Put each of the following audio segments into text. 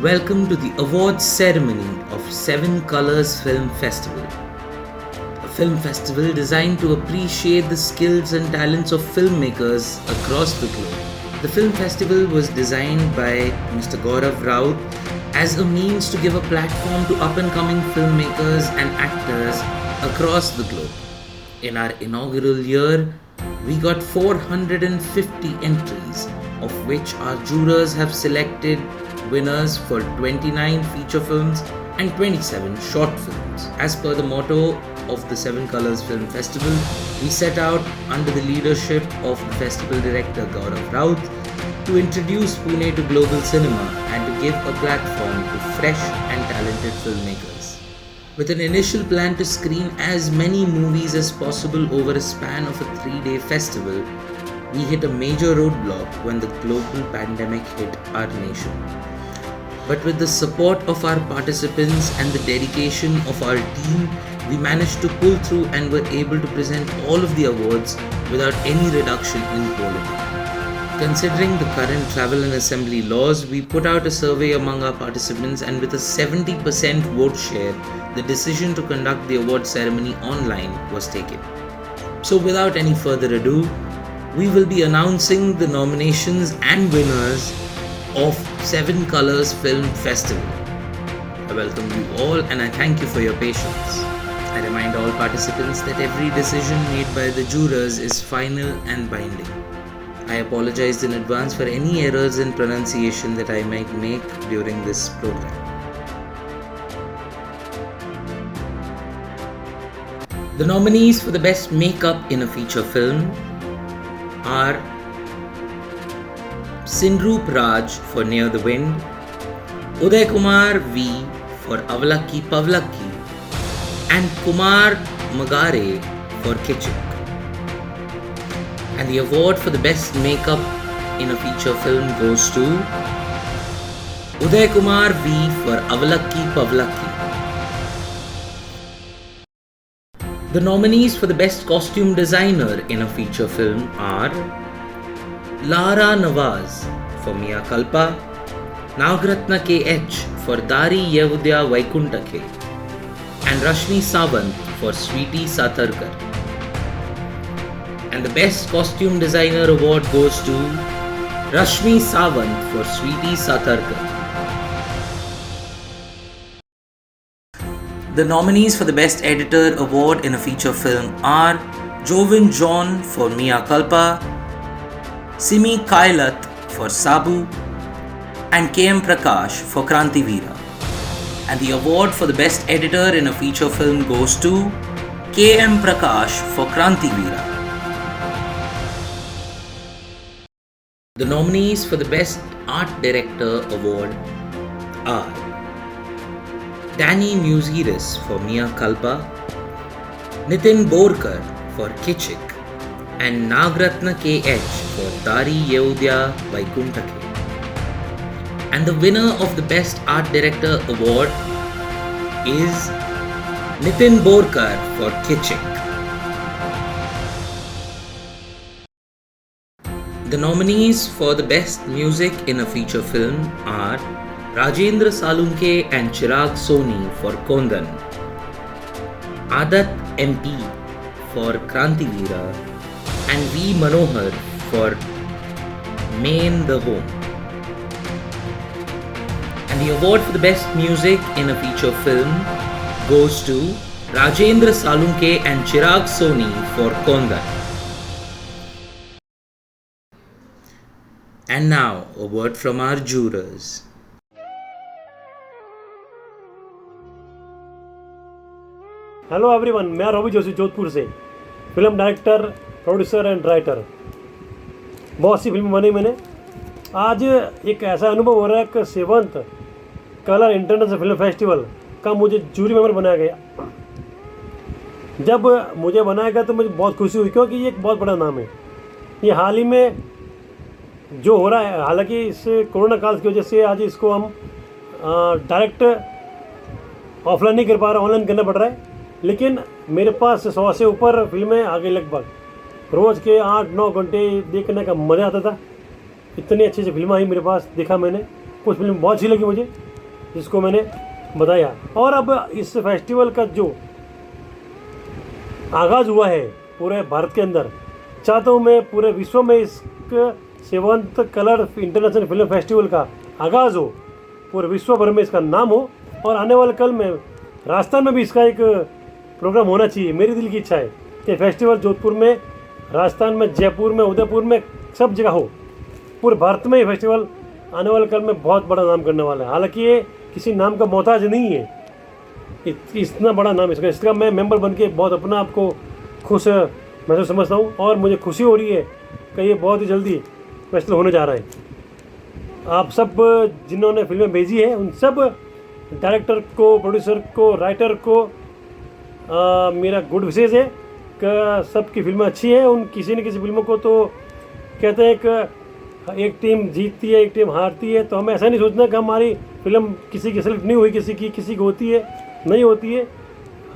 welcome to the awards ceremony of Seven Colors Film Festival. A film festival designed to appreciate the skills and talents of filmmakers across the globe. The film festival was designed by Mr. Gaurav Raut as a means to give a platform to up-and-coming filmmakers and actors across the globe. In our inaugural year, we got 450 entries, of which our jurors have selected winners for 29 feature films and 27 short films. As per the motto of the Seven Colors Film Festival, we set out under the leadership of the festival director Gaurav Raut to introduce Pune to global cinema and to give a platform to fresh and talented filmmakers. With an initial plan to screen as many movies as possible over a span of a 3-day festival, we hit a major roadblock when the global pandemic hit our nation. But with the support of our participants and the dedication of our team, we managed to pull through and were able to present all of the awards without any reduction in quality. Considering the current travel and assembly laws, we put out a survey among our participants, and with a 70% vote share, the decision to conduct the award ceremony online was taken. So without any further ado, we will be announcing the nominations and winners of Seven Colors Film Festival. I welcome you all and I thank you for your patience. I remind all participants that every decision made by the jurors is final and binding. I apologize in advance for any errors in pronunciation that I might make during this program. The nominees for the best makeup in a feature film are Sinroop Raj for Near the Wind, Uday Kumar V for Avlaki Pavlaki, and Kumar Magare for Kitchik. And the award for the best makeup in a feature film goes to Uday Kumar V for Avlaki Pavlaki. The nominees for the best costume designer in a feature film are Lara Nawaz for Mia Kalpa, Nagratna KH for Dari Yevudia Vaikuntake, and Rashmi Sawant for Sweetie Satarkar. And the best costume designer award goes to Rashmi Sawant for Sweetie Satarkar. The nominees for the best editor award in a feature film are Jovin John for Mia Kalpa, Simi Kailat for Sabu, and KM Prakash for Kranti Veera. And the award for the best editor in a feature film goes to KM Prakash for Kranti Veera. The nominees for the best art director award are Danny Muziris for Mia Kalpa, Nitin Borkar for Kitchik, and Nagratna KH for Dari Yevudia Vaikuntake. And the winner of the Best Art Director Award is Nitin Borkar for Kitchik. The nominees for the Best Music in a Feature Film are Rajendra Salunke and Chirag Soni for Kondan, Adat MP for Kranti Veera, and V. Manohar for Main the Home. And the award for the best music in a feature film goes to Rajendra Salunke and Chirag Soni for Kondan. And now, a word from our jurors. Hello everyone, मैं रवि जोशी जोधपुर से, film director, producer and writer. बहुत सी film बनी मैंने। आज एक ऐसा अनुभव हो रहा है कि 7th colour international film festival का मुझे जूरी मेंबर बनाया गया। जब मुझे बनाया गया तो मुझे बहुत खुशी हुई, क्योंकि ये एक बहुत बड़ा नाम है। ये हाल ही में जो हो रहा है, हालांकि इस कोरोना काल की वजह से आज इसको हम डायरेक्ट ऑफलाइन नहीं कर पा रहे, ऑनलाइन करना पड़ रहा है। लेकिन मेरे पास 100 से ऊपर फिल्में आ गई लगभग। रोज़ के 8-9 घंटे देखने का मज़ा आता था। इतनी अच्छी फिल्म आई मेरे पास, देखा मैंने। कुछ फिल्म बहुत अच्छी लगी मुझे, जिसको मैंने बताया। और अब इस फेस्टिवल का जो आगाज़ हुआ है पूरे भारत के अंदर, चाहता हूँ मैं पूरे विश्व में इस 7th colour international film festival का आगाज़ हो, पूरे विश्व भर में इसका नाम हो, और आने वाले कल में राजस्थान में भी इसका एक प्रोग्राम होना चाहिए। मेरी दिल की इच्छा है कि फेस्टिवल जोधपुर में, राजस्थान में, जयपुर में, उदयपुर में, सब जगह हो। पूरे भारत में ये फेस्टिवल आने वाले कल में बहुत बड़ा नाम करने वाला है। हालांकि ये किसी नाम का मोहताज नहीं है, इतना बड़ा नाम इसका मैं मेंबर बन के बहुत अपना आपको खुश महसूस समझता हूँ, और मुझे खुशी हो रही है कि ये बहुत ही जल्दी फेस्टिवल होने जा रहा है। आप सब जिन्होंने फिल्में भेजी है उन सब डायरेक्टर को, प्रोड्यूसर को, राइटर को मेरा गुड विशेष है कि सबकी फिल्में अच्छी हैं। उन किसी न किसी फिल्मों को तो कहते हैं कि एक टीम जीतती है, एक टीम हारती है, तो हमें ऐसा नहीं सोचना कि हमारी फिल्म किसी की सेलेक्ट नहीं हुई, किसी की होती है, नहीं होती है।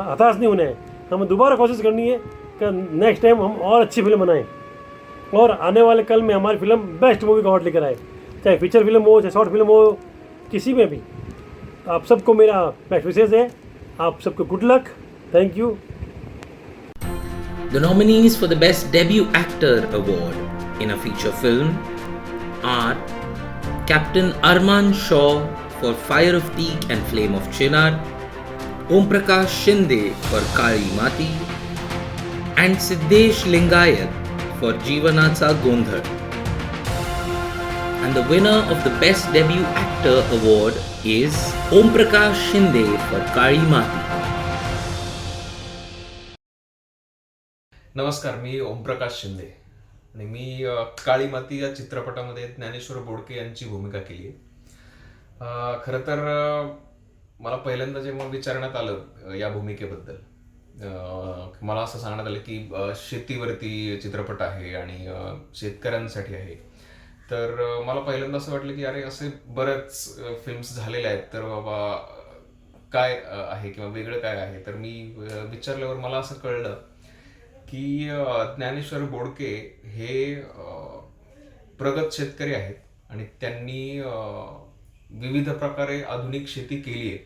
हताश नहीं होना है, हमें दोबारा कोशिश करनी है कि नेक्स्ट टाइम हम और अच्छी फिल्म बनाएं, और आने वाले कल में हमारी फिल्म बेस्ट मूवी का अवार्ड लेकर आए, चाहे फीचर फिल्म हो, चाहे शॉर्ट फिल्म हो, किसी में भी। आप सबको मेरा बेस्ट विशेष है। आप सबको good luck, thank you. The nominees for the Best Debut Actor Award in a feature film are Captain Arman Shaw for Fire of Teak and Flame of Chinar, Om Prakash Shinde for Kali Mati, and Siddesh Lingayat for Jeevanacha Gondhar. And the winner of the Best Debut Actor Award is Om Prakash Shinde for Kali Mati. नमस्कार, मी ओमप्रकाश शिंदे आणि मी काळी माती या चित्रपटामध्ये ज्ञानेश्वर बोडके यांची भूमिका केली आहे। खरं तर मला पहिल्यांदा जेव्हा विचारण्यात आलं या भूमिकेबद्दल, मला असं सांगण्यात आलं की शेतीवरती चित्रपट आहे आणि शेतकऱ्यांसाठी आहे, तर मला पहिल्यांदा असं वाटलं की अरे असे बरेच फिल्म्स झालेले आहेत, तर बाबा काय आहे किंवा वेगळं काय आहे। तर मी विचारल्यावर मला असं कळलं की ज्ञानेश्वर बोडके हे प्रगत शेतकरी आहेत आणि त्यांनी विविध प्रकारे आधुनिक शेती केली आहे।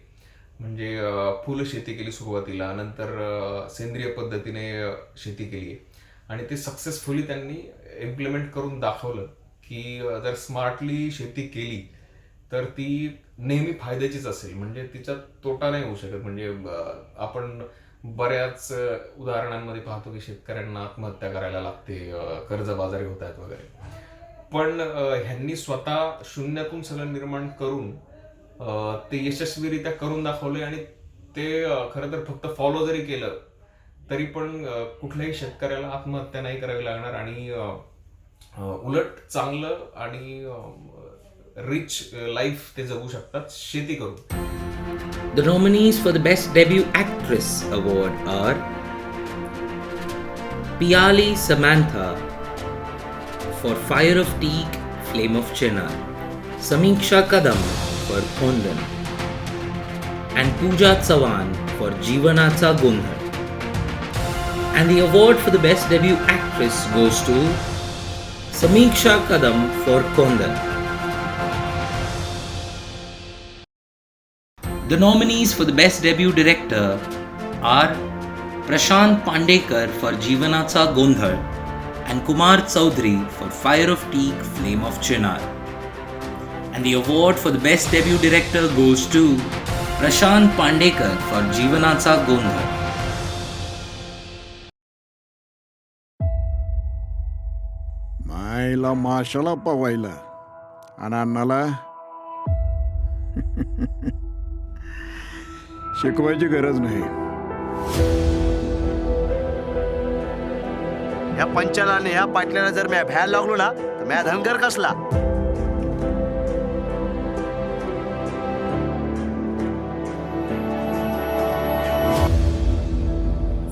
म्हणजे फुल शेती केली सुरुवातीला, नंतर सेंद्रिय पद्धतीने शेती केली आहे, आणि ते सक्सेसफुली त्यांनी इम्प्लिमेंट करून दाखवलं की जर स्मार्टली शेती केली तर ती नेहमी फायद्याचीच असेल, म्हणजे तिचा तोटा नाही होऊ शकत। म्हणजे आपण बऱ्याच उदाहरणांमध्ये पाहतो की शेतकऱ्यांना आत्महत्या करायला लागते, कर्जबाजारी होत आहेत वगैरे, पण ह्यांनी स्वतः शून्यातून सगळं निर्माण करून ते यशस्वीरित्या करून दाखवले, आणि ते खरं तर फक्त फॉलो जरी केलं तरी पण कुठल्याही शेतकऱ्याला आत्महत्या नाही करावी लागणार, आणि उलट चांगलं आणि रिच लाईफ ते जगू शकतात शेती करून। The nominees for the Best Debut Actress Award are Piyali Samantha for Fire of Teak, Flame of Chinar, Samiksha Kadam for Khondan, and Pooja Chavan for Jeevanacha Gondhar. And the award for the Best Debut Actress goes to Samiksha Kadam for Khondan. The nominees for the Best Debut Director are Prashant Pandekar for Jeevanacha Gondhar and Kumar Chaudhary for Fire of Teak, Flame of Chinar. And the award for the Best Debut Director goes to Prashant Pandekar for Jeevanacha Gondhar. मायला माशाला पवायला आणि अण्णाला शिकवायची गरज नाही। ह्या पंचाला आणि ह्या पाटल्याला जर मी भ्यायला लागलो ना तर मी धनगर कसला।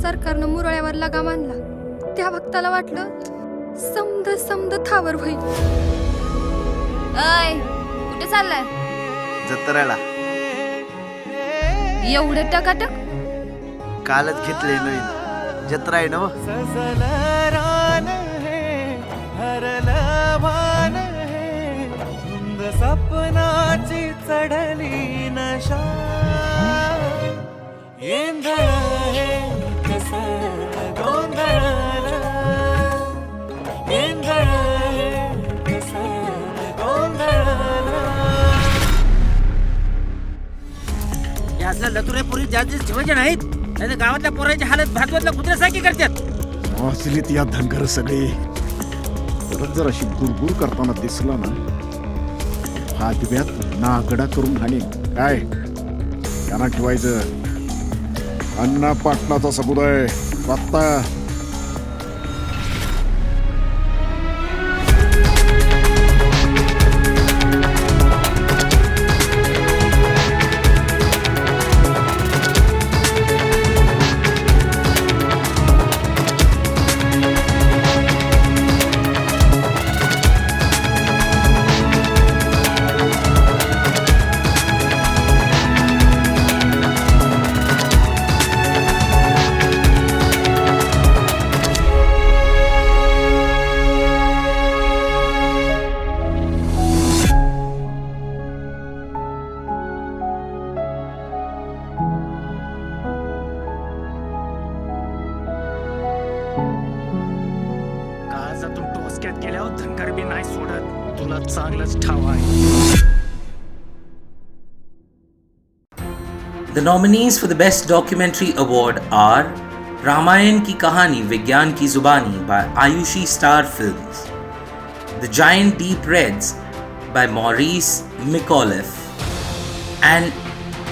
सरकारनं मुरळ्यावर लगाम आणला, त्या भक्ताला वाटलं समद समद थावर होईल। अय कुठे चाललाय? जत्रेला। एवढे टकाटक? कालच घेतले नवीन जत्रा आहे ना। सजल रान है हरल भान है धुंद सपनाची चढली नशा येंधळ हे कसं गोंधळलं येंधळ हे कसं गोंधळलं या असल्या लतुरे पोरी जास्त ठेवायचे नाहीत नाही तर गावातल्या पोरांची हालत भाजवतल्या कुत्र्यासारखी करतात वाचलीत या धनगर सगळे परत जर अशी गुरगुर करताना दिसला ना हातव्यात नागडा करून हाणे काय त्यांना ठेवायचं अण्णा पाटलाचा समुदाय पत्ता काळजातून टोचक्यात गेल्यावर धनगर बी नाही सोडत तुला चांगलंच ठाव आहे. The nominees for the Best Documentary Award are Ramayan Ki Kahani Vigyan Ki Zubani by Ayushi Star Films, The Giant Deep Reds by Maurice Mcauliffe, and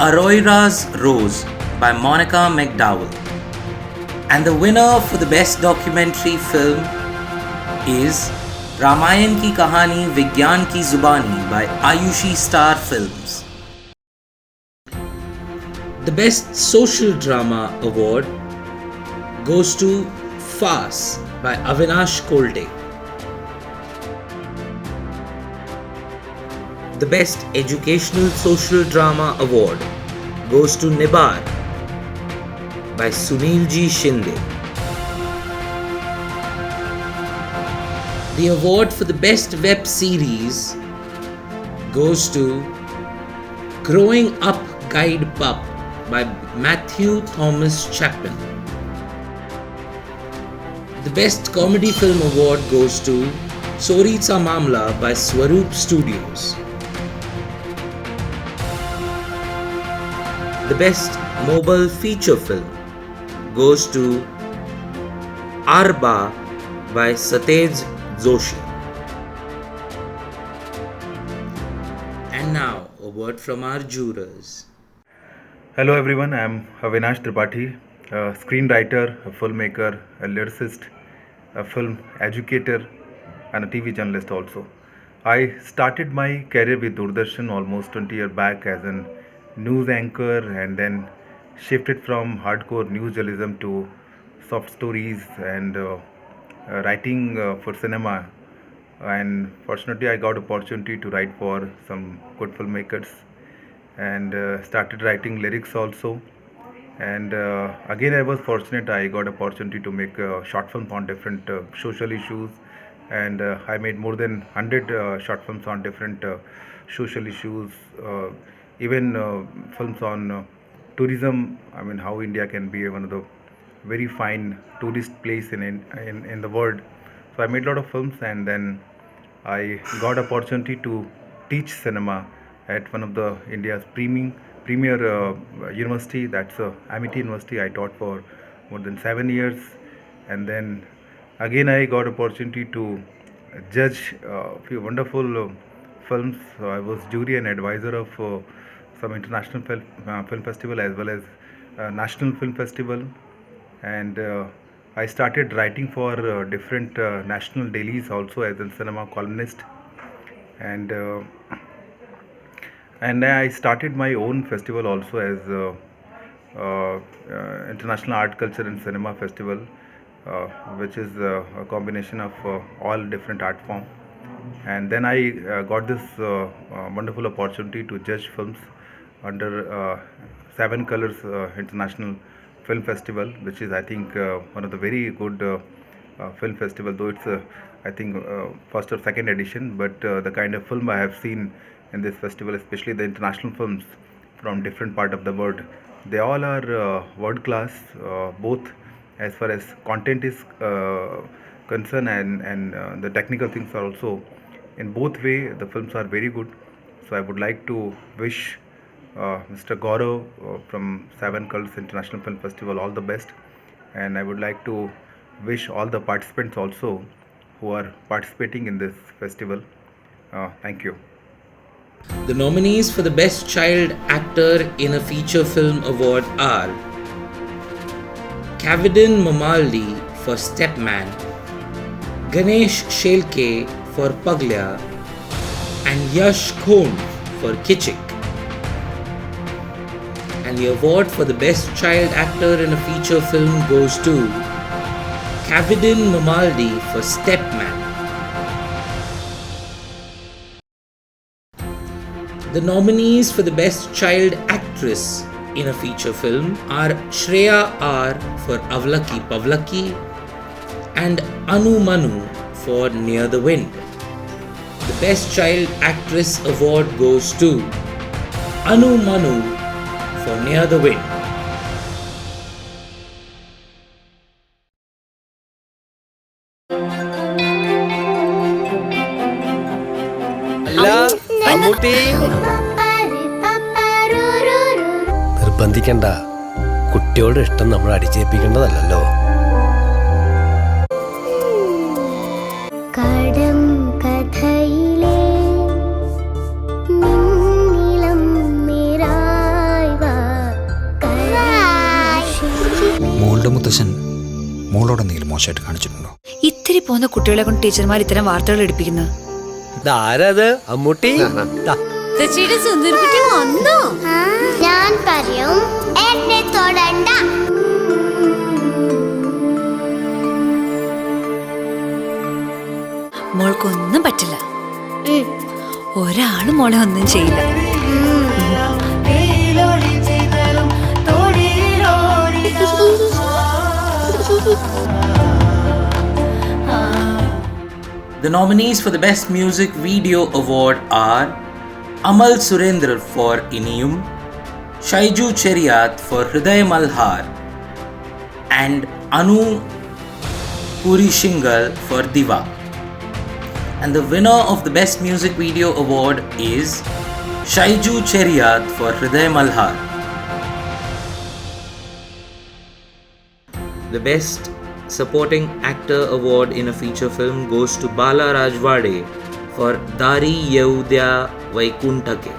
Aroira's Rose by Monica McDowell. And the winner for the Best Documentary Film is Ramayan Ki Kahani Vigyan Ki Zubani by Ayushi Star Films. The Best Social Drama Award goes to Farce by Avinash Kolte. The Best Educational Social Drama Award goes to Nibar by Sunil G. Shinde. The award for the Best Web Series goes to Growing Up Guide Pup by Matthew Thomas Chapman. The Best Comedy Film Award goes to Soritsa Mamla by Swaroop Studios. The Best Mobile Feature Film goes to Arba by Satej Joshi. And now, a word from our jurors. Hello everyone, I am Avinash Tripathi, a screenwriter, a filmmaker, a lyricist, a film educator and a TV journalist also. I started my career with Doordarshan almost 20 years back as a news anchor and then shifted from hardcore news journalism to soft stories and writing for cinema, and fortunately I got opportunity to write for some good filmmakers and started writing lyrics also, and again I was fortunate I got opportunity to make short films on different social issues, and I made more than 100 short films on different social issues, even films on tourism. I mean how India can be one of the very fine tourist place in the world. So I made a lot of films, and then I got opportunity to teach cinema at one of the India's premier university, that's Amity University. I taught for more than 7 years, and then again I got opportunity to judge a few wonderful films. So I was jury and advisor of some international film festival as well as national film festival, and I started writing for different national dailies also as a cinema columnist, and I started my own festival also as International Art, Culture and Cinema Festival, which is a combination of all different art forms. And then I got this wonderful opportunity to judge films under Seven Colors International Film Festival, which is I think one of the very good film festival, though it's I think first or second edition, but the kind of film I have seen in this festival, especially the international films from different part of the world. They all are world class, both as far as content is concerned and the technical things are also. In both way, the films are very good. So I would like to wish Mr. Gaurav from Seven Colors International Film Festival all the best, and I would like to wish all the participants also who are participating in this festival. Thank you. The nominees for the Best Child Actor in a Feature Film Award are Kavidin Mamaldi for Stepman, Ganesh Shelke for Paglia, and Yash Khon for Kichik. And the award for the Best Child Actor in a Feature Film goes to Kavidin Mamaldi for Stepman. The nominees for the Best Child Actress in a Feature Film are Shreya R for Avlaki Pavlaki and Anu Manu for Near the Wind. The Best Child Actress award goes to Anu Manu for Near the Wind. നിർബന്ധിക്കണ്ട, കുട്ടിയോട് ഇഷ്ടം നമ്മൾ അടിച്ചേൽപ്പിക്കേണ്ടതല്ലോ. കടം കഥയിലെ നിന്നിളം നിറായ്വാ മോളുടെ മുത്തശ്ശൻ മോളോട് എന്തെങ്കിലും മോശമായിട്ട് കാണിച്ചിട്ടുണ്ടോ? ഇത്തിരി പോന്ന കുട്ടികളെ കൊണ്ട് ടീച്ചർമാർ ഇത്തരം വാർത്തകൾ എടുപ്പിക്കുന്നത്. ഇതാരത്? അമ്മൂട്ടി. സുന്ദരക്കുട്ടി വന്നോ? ഞാൻ പറയും, എന്നെ തൊടണ്ട. മോൾക്കൊന്നും പറ്റില്ല. ഒരാളും മോളെ ഒന്നും ചെയ്യില്ല. The nominees for the Best Music Video Award are Amal Surendra for Iniyum, Shaiju Cheriat for Hriday Malhar, and Anu Puri Shingal for Diva. And the winner of the Best Music Video Award is Shaiju Cheriat for Hriday Malhar. The Best Supporting Actor Award in a Feature Film goes to Bala Rajwade for Dari Yehuda Vaikuntake.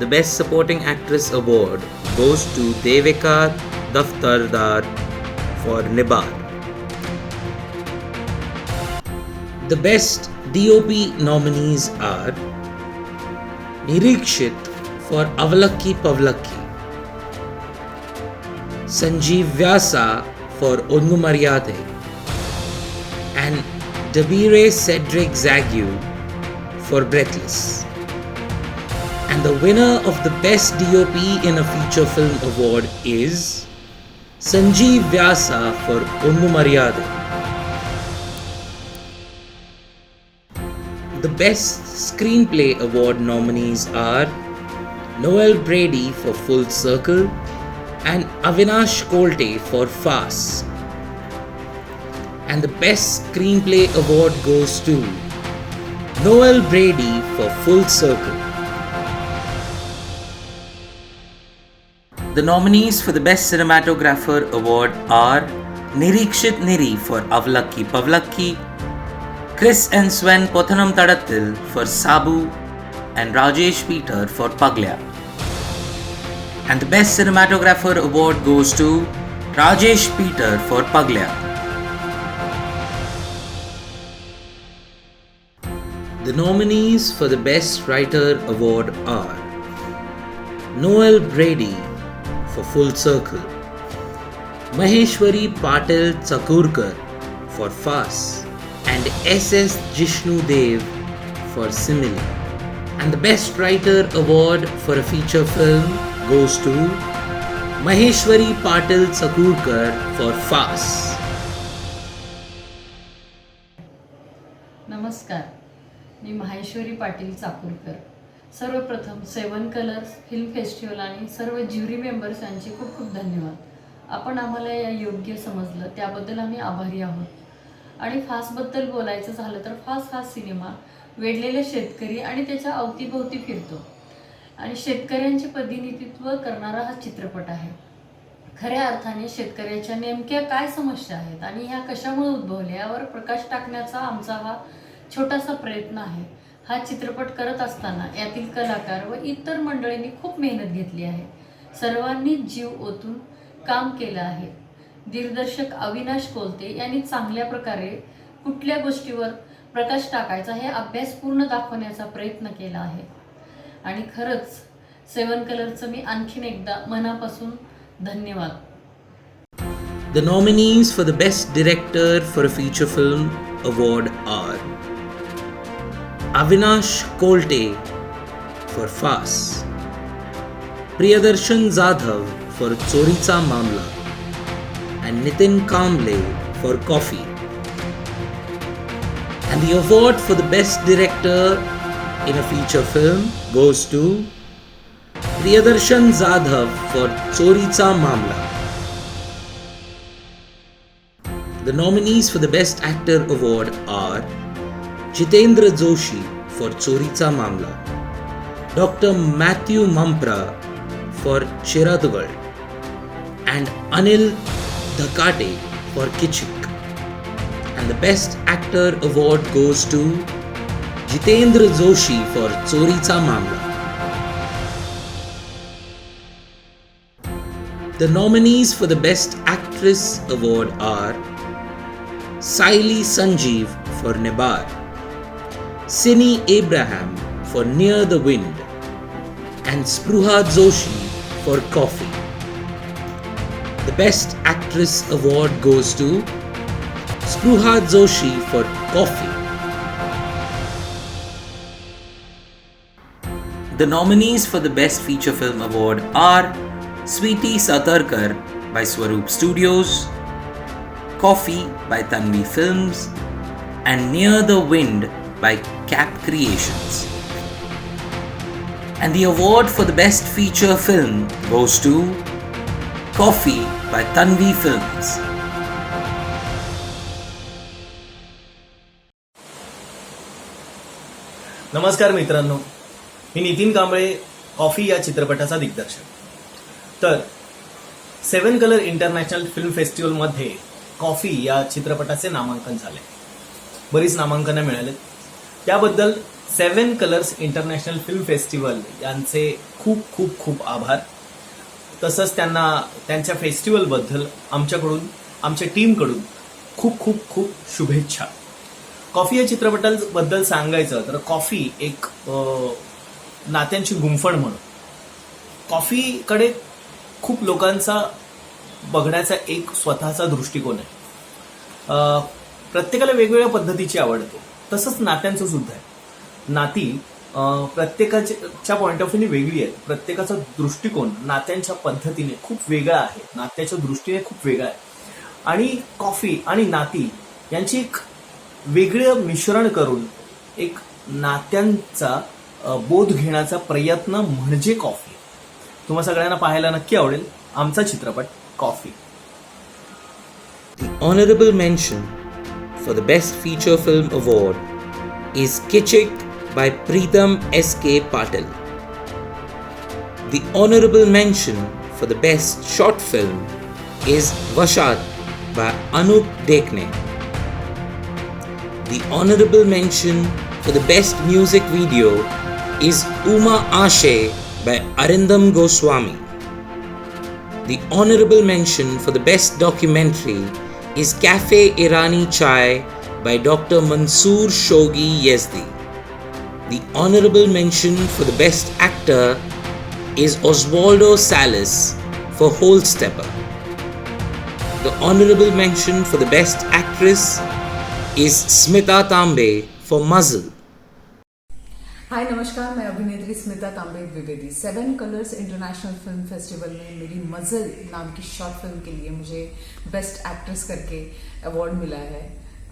The Best Supporting Actress Award goes to Devika Daftardar for Nibar. The Best DOP nominees are Nirikshit for Avlaki Pavlaki, Sanjeev Vyasa for Onnu Maryade, and Dabire Cedric Zagu for Breathless. And the winner of the Best DOP in a Feature Film Award is Sanjeev Vyasa for Onnu Maryade. The Best Screenplay Award nominees are Noel Brady for Full Circle and Avinash Kolte for Fast. And the Best Screenplay Award goes to Noel Brady for Full Circle. The nominees for the Best Cinematographer Award are Nirikshit Niri for Avlaki Pavlaki, Chris and Sven Pothanam Tadathil for Sabu, and Rajesh Peter for Paglia. And the Best Cinematographer Award goes to Rajesh Peter for Paglia. The nominees for the Best Writer Award are Noel Brady for Full Circle, Maheshwari Patil Chakurkar for Fast, and S.S. Jishnu Dev for Simile. And the Best Writer Award for a Feature Film goes to Maheshwari Patil Chakurkar for Fast. नमस्कार, मी माहेश्वरी पाटील चाकूरकर. सर्वप्रथम 7 colours film festival आणि सर्व jury members यांचे खूप खूप धन्यवाद. आपण आम्हाला या योग्य समजलं त्याबद्दल आम्ही आभारी आहोत. आणि फासबद्दल बोलायचं झालं तर फास हा सिनेमा वेढलेले शेतकरी आणि त्याच्या अवतीभोवती फिरतो आणि शेतकऱ्यांचे प्रतिनिधित्व करणारा हा चित्रपट आहे. खऱ्या अर्थाने शेतकऱ्याच्या नेमक्या काय समस्या आहेत आणि ह्या कशामुळे उद्भवल्या यावर प्रकाश टाकण्याचा आमचा हा छोटासा प्रयत्न आहे. हा चित्रपट करत असताना यातील कलाकार व इतर मंडळींनी खूप मेहनत घेतली आहे. सर्वांनी जीव ओतून काम केलं आहे. दिग्दर्शक अविनाश कोलते यांनी चांगल्या प्रकारे कुठल्या गोष्टीवर प्रकाश टाकायचा हे अभ्यासपूर्ण दाखवण्याचा प्रयत्न केला आहे. आणि खरंच 7 कलरचं मी आणखीन एकदा मनापासून धन्यवाद. The nominees for the Best Director for a Feature Film Award are Avinash Kolte for Fas, Priyadarshan Zadhav for Choricha Mamla, and Nitin Kamble for Coffee. And the award for the Best Director in a Feature Film goes to Priyadarshan Zadhav for Choricha Mamla. The nominees for the Best Actor Award are Jitendra Joshi for Choricha Mamla, Dr. Matthew Mampra for Chiratugal, and Anil Dhakate for Kichik. And the Best Actor Award goes to Jitendra Joshi for Choricha Mamla. The nominees for the Best Actress Award are Saili Sanjeev for Nebar, Sini Abraham for Near the Wind, and Spruha Joshi for Coffee. The Best Actress Award goes to Spruha Joshi for Coffee. The nominees for the Best Feature Film Award are Sweetie Satarkar by Swaroop Studios, Coffee by Tanvi Films, and Near the Wind by Cap Creations. And the award for the Best Feature Film goes to Coffee by Tanvi Films. नमस्कार मित्रांनो, मी Nitin Kamble, coffee या चित्रपटाचा दिग्दर्शक. तर 7 colour international film फेस्टिवलमध्ये coffee या चित्रपटाचे नामांकन झाले. बरीच नामांकनं मिळाली. त्याबद्दल 7 कलर्स इंटरनॅशनल फिल्म फेस्टिवल यांचे खूप खूप खूप आभार. तसंच त्यांना त्यांच्या फेस्टिवलबद्दल आमच्याकडून, आमच्या टीमकडून खूप खूप खूप शुभेच्छा. कॉफी या चित्रपटाबद्दल सांगायचं तर कॉफी एक नात्यांची गुंफण म्हणून कॉफीकडे खूप लोकांचा बघण्याचा एक स्वतःचा दृष्टिकोन आहे. प्रत्येकाला वेगवेगळ्या पद्धतीची आवडते. तसंच नात्यांचं सुद्धा आहे. नाती प्रत्येकाच्या पॉईंट ऑफ व्ह्यूने वेगळी आहे. प्रत्येकाचा दृष्टिकोन नात्यांच्या पद्धतीने खूप वेगळा आहे, नात्याच्या दृष्टीने खूप वेगळा आहे. आणि कॉफी आणि नाती यांची एक वेगळं मिश्रण करून एक नात्यांचा बोध घेण्याचा प्रयत्न म्हणजे कॉफी. तुम्हा सगळ्यांना पाहायला नक्की आवडेल आमचा चित्रपट coffee. The honorable mention for the Best Feature Film Award is Kichik by Preetham S.K. Patil. The honorable mention for the Best Short Film is Vashat by Anup Dekne. The honorable mention for the Best Music Video is Uma Ashe by Arindam Goswami. The honorable mention for the Best Documentary is Cafe Irani Chai by Dr. Mansoor Shogi Yazdi. The honorable mention for the Best Actor is Osvaldo Salas for Holstepper. The honorable mention for the Best Actress is Smita Tambe for Muzzle. हाय नमस्कार, मैं अभिनेत्री स्मिता तांबे Dwivedi. 7 colours international film festival में मेरी मज़ल नाम की short film के लिए मुझे बेस्ट एक्ट्रेस करके अवार्ड मिला है.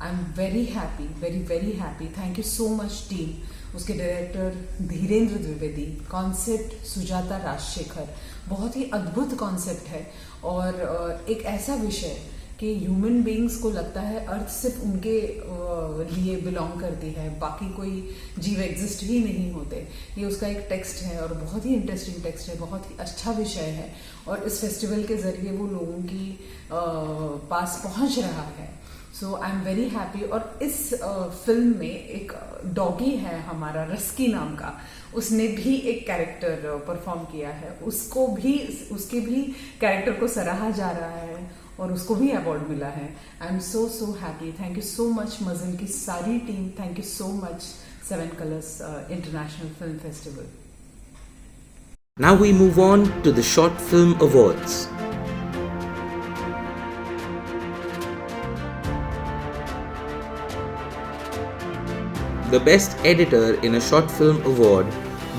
I am very happy, very very happy. Thank you so much team उसके डायरेक्टर धीरेन्द्र द्विवेदी, कॉन्सेप्ट सुजाता राजशेखर। बहुत ही अद्भुत कॉन्सेप्ट है और एक ऐसा विषय कि ह्यूमन बीइंग्स को लगता है अर्थ सिर्फ उनके लिए बिलोंग करती है, बाकी कोई जीव एग्जिस्ट ही नहीं होते। ये उसका एक टेक्स्ट है और बहुत ही इंटरेस्टिंग टेक्स्ट है, बहुत ही अच्छा विषय है और इस फेस्टिवल के जरिए वो लोगों की पास पहुंच रहा है। सो आई एम वेरी हैप्पी। और इस फिल्म में एक डॉगी है हमारा रस्की नाम का, उसने भी एक कैरेक्टर परफॉर्म किया है, उसके भी कैरेक्टर को सराहा जा रहा है और उसको भी अवार्ड मिला है। I am so happy. Thank you so much मजल की सारी team, thank you so much 7 Colors international film festival. Now we move on to the Short Film Awards. The Best Editor in a Short Film Award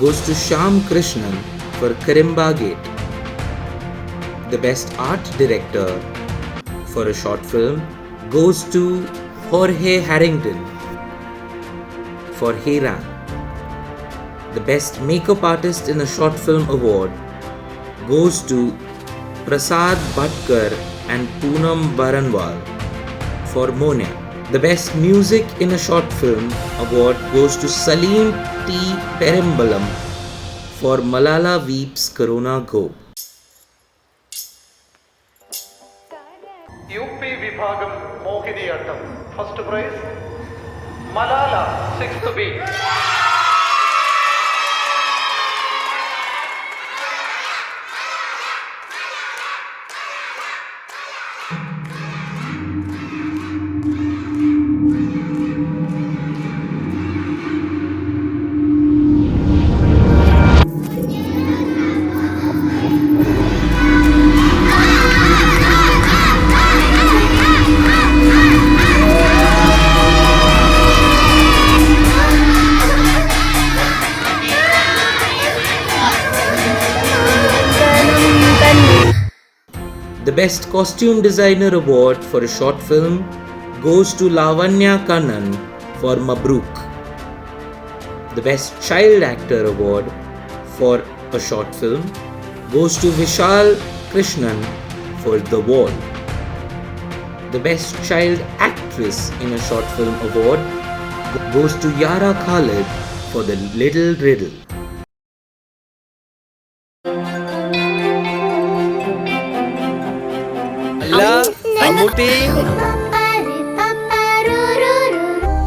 goes to Shyam Krishnan for Karimba Gate. The Best Art Director for a Short Film goes to Jorge Harrington for Heyran. The Best Makeup Artist in a Short Film Award goes to Prasad Bhatkar and Poonam Baranwal for Monia. The Best Music in a Short Film Award goes to Salim T. Perambalam for Malala Weeps Corona Go. UP विभागम Mohiniyattam first prize Malala 6th B. The Best Costume Designer Award for a Short Film goes to Lavanya Kannan for Mabrook. The Best Child Actor Award for a Short Film goes to Vishal Krishnan for The Wall. The Best Child Actress in a Short Film Award goes to Yara Khalid for The Little Riddle.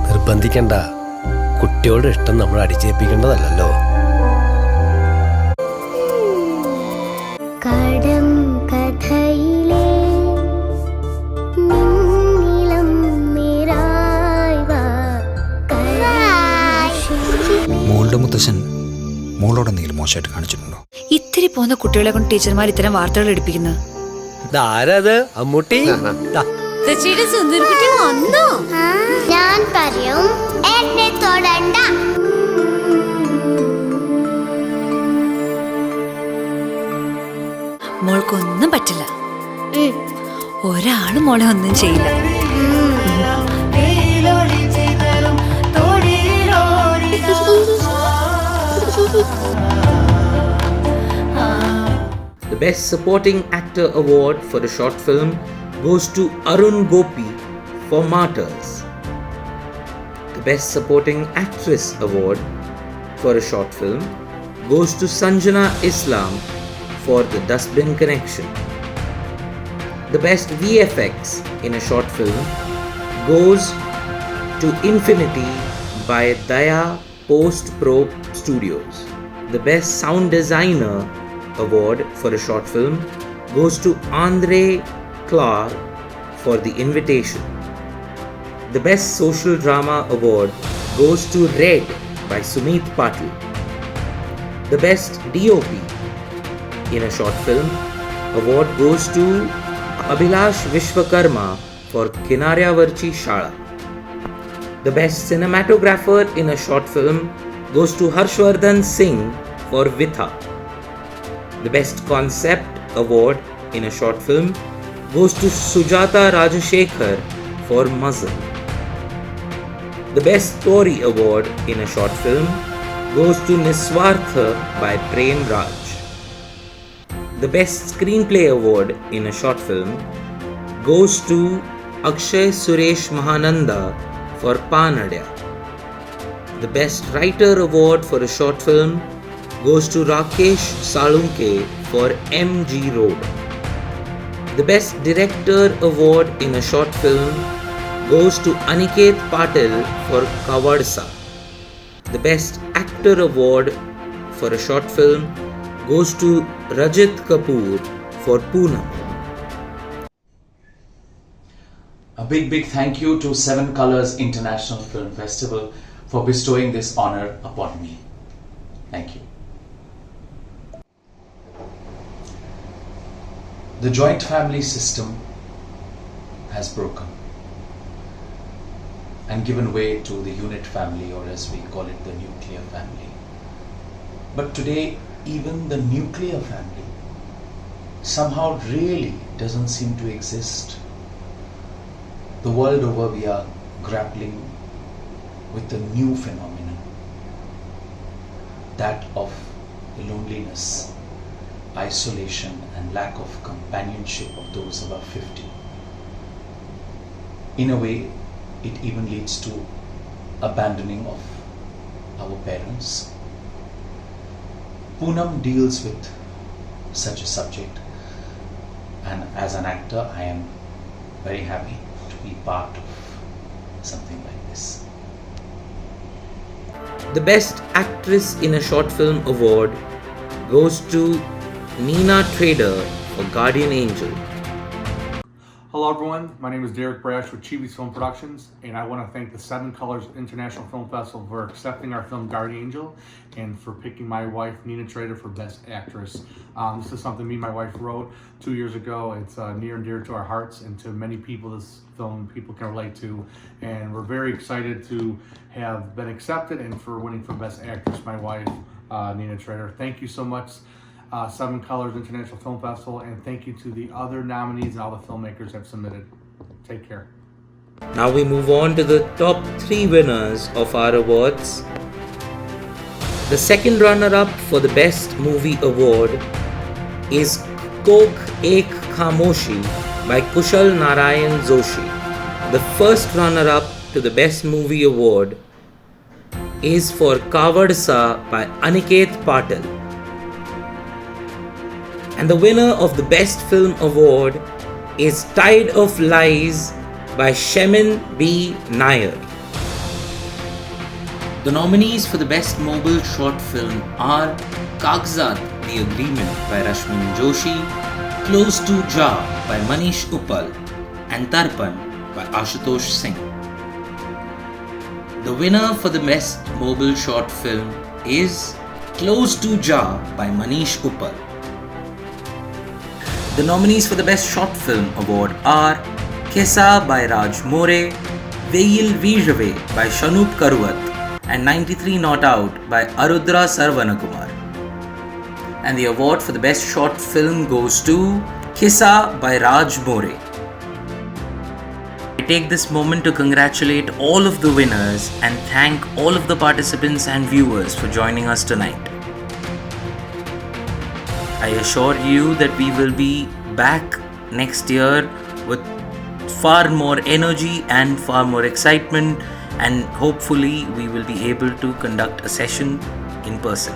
നിർബന്ധിക്കണ്ട, കുട്ടികളുടെ ഇഷ്ടം നമ്മൾ അടിച്ചേൽപ്പിക്കേണ്ടതല്ലോ. കടം കഥയിലെ നിന്നിളം നിറായ്വാ മോളുടെ മുത്തശ്ശൻ മോളോട് എന്തെങ്കിലും മോശമായിട്ട് കാണിച്ചിട്ടുണ്ടോ? ഇത്തിരി പോകുന്ന കുട്ടികളെ കൊണ്ട് ടീച്ചർമാർ ഇത്തരം വാർത്തകൾ എടുപ്പിക്കുന്നത്. ആരത് അമ്മൂട്ടി? സുന്ദരക്കുട്ടി വന്നോ? ഞാൻ പറയും എന്നെ തൊടണ്ട. മോൾക്കൊന്നും പറ്റില്ല. ഒരാളും മോളെ ഒന്നും ചെയ്യില്ല. The Best Supporting Actor Award for a Short Film goes to Arun Gopi for Martyrs. The Best Supporting Actress Award for a Short Film goes to Sanjana Islam for The Dustbin Connection. The Best VFX in a Short Film goes to Infinity by Daya Post Pro Studios. The Best Sound Designer Award for a Short Film goes to Andre Clark for The Invitation. The Best Social Drama Award goes to Red by Sumit Patil. The Best DOP in a Short Film award goes to Abhilash Vishwakarma for Kinaryavarchi Shala. The Best Cinematographer in a Short Film goes to Harshvardhan Singh for Vitha. The Best Concept Award in a Short Film goes to Sujata Rajashekhar for Muzzle. The Best Story Award in a Short Film goes to Niswartha by Prem Raj. The Best Screenplay Award in a Short Film goes to Akshay Suresh Mahananda for Panadya. The Best Writer Award for a Short Film goes to Rakesh Salunke for MG Road. The Best Director Award in a Short Film goes to Aniket Patil for Kavadsa. The Best Actor Award for a Short Film goes to Rajat Kapoor for Poonam. A big thank you to Seven Colors International Film Festival for bestowing this honor upon me. Thank you. The joint family system has broken and given way to the unit family, or as we call it, the nuclear family. But today, even the nuclear family somehow really doesn't seem to exist. The world over, we are grappling with a new phenomenon, that of loneliness, isolation, and lack of companionship of those above 50. In a way, it even leads to abandoning of our parents. Poonam deals with such a subject, and as an actor, I am very happy to be part of something like this. The Best Actress in a Short Film Award goes to Neena Trader for Guardian Angel. Hello everyone, my name is Derek Brash with Chivis Film Productions, and I want to thank the Seven Colors International Film Festival for accepting our film Guardian Angel and for picking my wife Neena Trader for Best Actress. This is something me and my wife wrote 2 years ago. It's near and dear to our hearts, and to many people this film people can relate to, and we're very excited to have been accepted and for winning for Best Actress, my wife Neena Trader. Thank you so much, Seven Colors International Film Festival, and thank you to the other nominees and all the filmmakers that have submitted. Take care. Now we move on to the top 3 winners of our awards. The second runner-up for the Best Movie Award is Kok Ek Khamoshi by Kushal Narayan Joshi. The first runner-up to the Best Movie Award is for Kavadsa by Aniket Patil. And the winner of the Best Film Award is Tide of Lies by Shemin B. Nair. The nominees for the Best Mobile Short Film are Kagzat, The Agreement by Rashmin Joshi, Close to Ja by Manish Uppal, and Tarpan by Ashutosh Singh. The winner for the Best Mobile Short Film is Close to Ja by Manish Uppal. The nominees for the Best Short Film Award are Kesa by Raj More, Veil Vijave by Shanup Karuat, and 93 Not Out by Arudra Sarvanakumar. And the award for the Best Short Film goes to Kesa by Raj More. I take this moment to congratulate all of the winners and thank all of the participants and viewers for joining us tonight. I assure you that we will be back next year with far more energy and far more excitement, and hopefully we will be able to conduct a session in person.